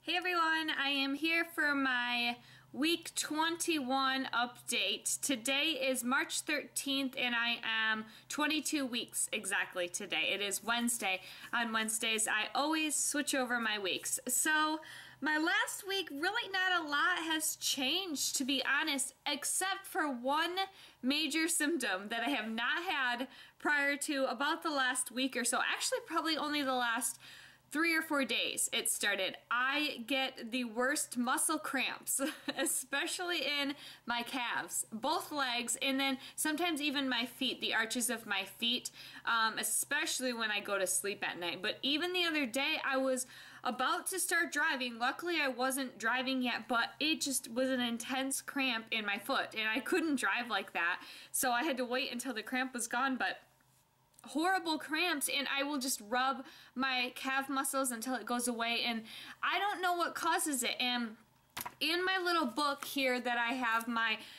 Hey everyone, I am here for my week 21 update. Today is March 13th and I am 22 weeks exactly today. It is Wednesday. On Wednesdays I always switch over my weeks. So my last week, really not a lot has changed, to be honest, except for one major symptom that I have not had prior to about the last week or so. Actually, probably only the last 3 or 4 days it started. I get the worst muscle cramps, especially in my calves, both legs, and then sometimes even my feet, the arches of my feet, especially when I go to sleep at night. But even the other day, I was about to start driving. Luckily, I wasn't driving yet, but it just was an intense cramp in my foot, and I couldn't drive like that, so I had to wait until the cramp was gone. But horrible cramps, and I will just rub my calf muscles until it goes away, and I don't know what causes it. And in my little book here that I have,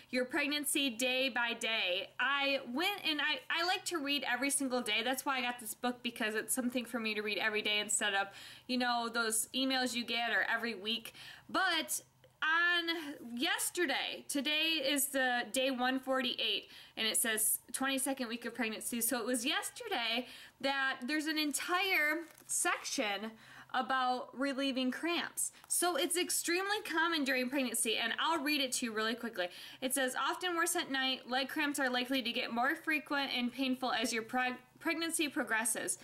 your pregnancy day by day, I went and I like to read every single day. That's why I got this book, because it's something for me to read every day instead of, you know, those emails you get or every week. But on yesterday, today is the day 148, and it says 22nd week of pregnancy. So it was yesterday that there's an entire section about relieving cramps. So it's extremely common during pregnancy, and I'll read it to you really quickly. It says, often worse at night, leg cramps are likely to get more frequent and painful as your pregnancy progresses.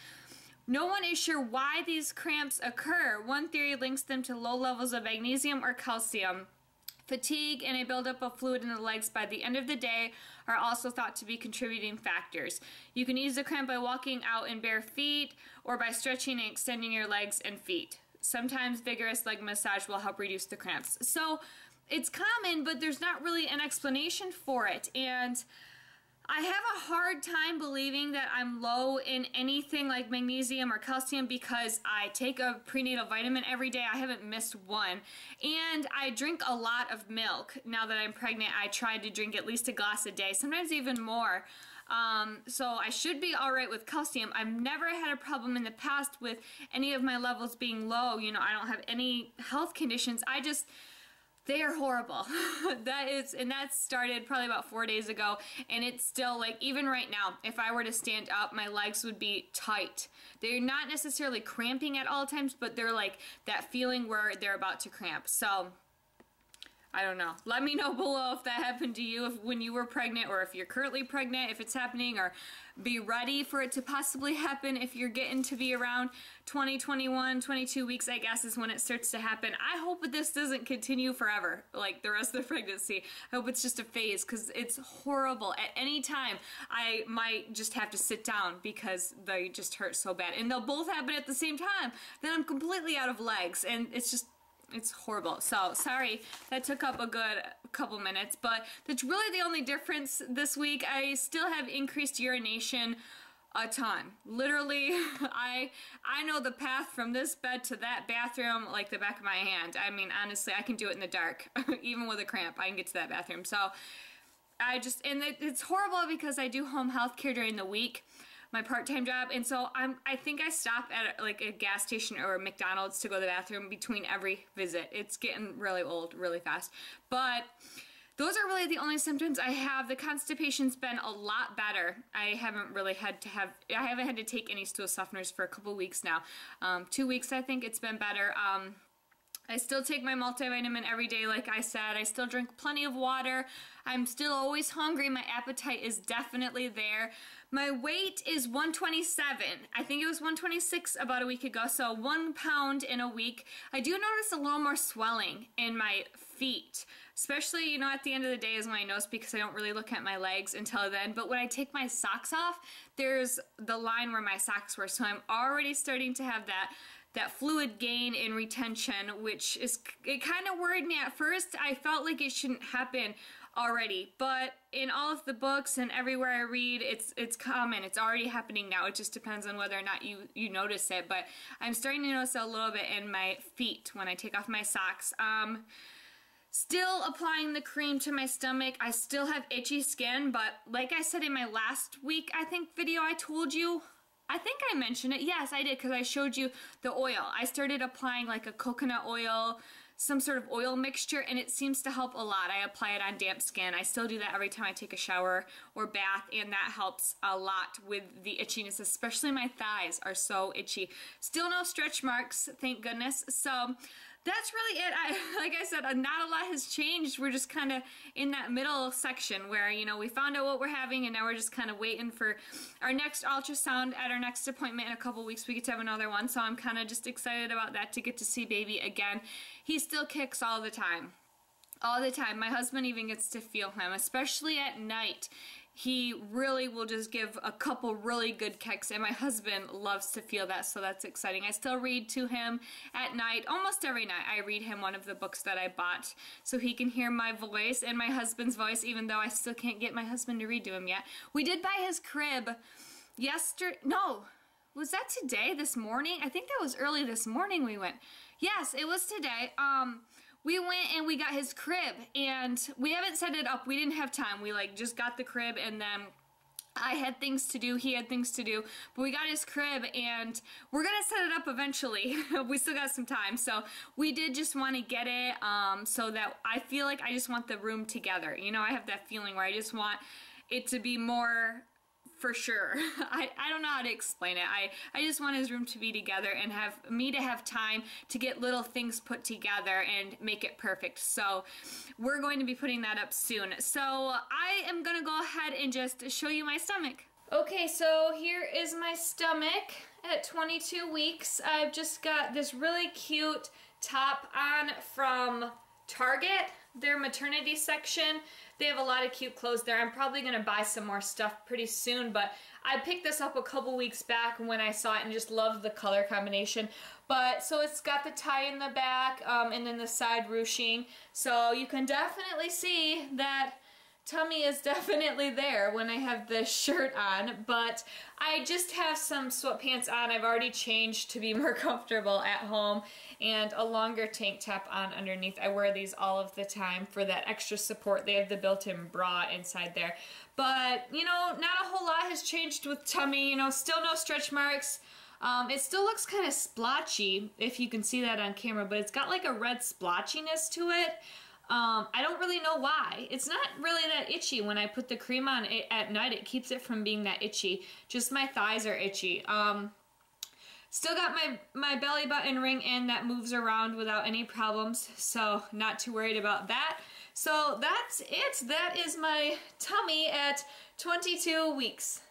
No one is sure why these cramps occur. One theory links them to low levels of magnesium or calcium. Fatigue and a buildup of fluid in the legs by the end of the day are also thought to be contributing factors. You can ease the cramp by walking out in bare feet or by stretching and extending your legs and feet. Sometimes vigorous leg massage will help reduce the cramps. So it's common, but there's not really an explanation for it. And I have a hard time believing that I'm low in anything like magnesium or calcium, because I take a prenatal vitamin every day. I haven't missed one. And I drink a lot of milk. Now that I'm pregnant, I try to drink at least a glass a day, sometimes even more. So I should be all right with calcium. I've never had a problem in the past with any of my levels being low. You know, I don't have any health conditions. They are horrible. That started probably about 4 days ago, and it's still, like, even right now, if I were to stand up, my legs would be tight. They're not necessarily cramping at all times, but they're like that feeling where they're about to cramp. So I don't know. Let me know below if that happened to you, when you were pregnant, or if you're currently pregnant, if it's happening, or be ready for it to possibly happen if you're getting to be around 20, 21, 22 weeks, I guess, is when it starts to happen. I hope that this doesn't continue forever, like the rest of the pregnancy. I hope it's just a phase, because it's horrible. At any time, I might just have to sit down because they just hurt so bad. And they'll both happen at the same time. Then I'm completely out of legs, and it's horrible. So sorry that took up a good couple minutes, but that's really the only difference this week. I still have increased urination a ton. Literally, I know the path from this bed to that bathroom like the back of my hand. I mean, honestly, I can do it in the dark. Even with a cramp, I can get to that bathroom. So it's horrible because I do home health care during the week, my part-time job, and so I think I stop at like a gas station or a McDonald's to go to the bathroom between every visit. It's getting really old really fast. But those are really the only symptoms I have. The constipation's been a lot better. I haven't had to take any stool softeners for a couple weeks now. 2 weeks, I think it's been better. I still take my multivitamin every day, like I said. I still drink plenty of water. I'm still always hungry. My appetite is definitely there. My weight is 127. I think it was 126 about a week ago, so 1 pound in a week. I do notice a little more swelling in my feet, especially, you know, at the end of the day is when I notice, because I don't really look at my legs until then. But when I take my socks off, there's the line where my socks were, so I'm already starting to have that fluid gain and retention, which it kind of worried me at first. I felt like it shouldn't happen already, but in all of the books and everywhere I read, it's common. It's already happening now. It just depends on whether or not you notice it. But I'm starting to notice it a little bit in my feet when I take off my socks. Still applying the cream to my stomach. I still have itchy skin, but like I said in my last week, I think, video, I told you I think I mentioned it. Yes, I did, because I showed you the oil. I started applying like a coconut oil, some sort of oil mixture, and it seems to help a lot. I apply it on damp skin. I still do that every time I take a shower or bath, and that helps a lot with the itchiness, especially my thighs are so itchy. Still no stretch marks, thank goodness. So that's really it. Like I said, not a lot has changed. We're just kind of in that middle section where, you know, we found out what we're having, and now we're just kind of waiting for our next ultrasound at our next appointment in a couple weeks. We get to have another one, so I'm kind of just excited about that, to get to see baby again. He still kicks all the time. All the time. My husband even gets to feel him, especially at night. He really will just give a couple really good kicks, and my husband loves to feel that, so that's exciting. I still read to him at night. Almost every night I read him one of the books that I bought so he can hear my voice and my husband's voice, even though I still can't get my husband to read to him yet. We did buy his crib yesterday. No, was that today, this morning? I think that was early this morning we went. Yes, it was today. We went and we got his crib, and we haven't set it up. We didn't have time. We like just got the crib, and then I had things to do, he had things to do, but we got his crib, and we're gonna set it up eventually. We still got some time, so we did just want to get it so that I feel like I just want the room together. You know, I have that feeling where I just want it to be more for sure. I don't know how to explain it. I just want his room to be together and have me to have time to get little things put together and make it perfect. So we're going to be putting that up soon. So I am going to go ahead and just show you my stomach. Okay, so here is my stomach at 22 weeks. I've just got this really cute top on from Target, their maternity section. They have a lot of cute clothes there. I'm probably going to buy some more stuff pretty soon, but I picked this up a couple weeks back when I saw it and just loved the color combination. But so it's got the tie in the back and then the side ruching. So you can definitely see that tummy is definitely there when I have this shirt on, but I just have some sweatpants on. I've already changed to be more comfortable at home, and a longer tank top on underneath. I wear these all of the time for that extra support. They have the built-in bra inside there. But, you know, not a whole lot has changed with tummy. You know, still no stretch marks. It still looks kind of splotchy, if you can see that on camera, but it's got like a red splotchiness to it. I don't really know why. It's not really that itchy when I put the cream on it at night. It keeps it from being that itchy. Just my thighs are itchy. Still got my belly button ring in that moves around without any problems, so not too worried about that. So that's it. That is my tummy at 22 weeks.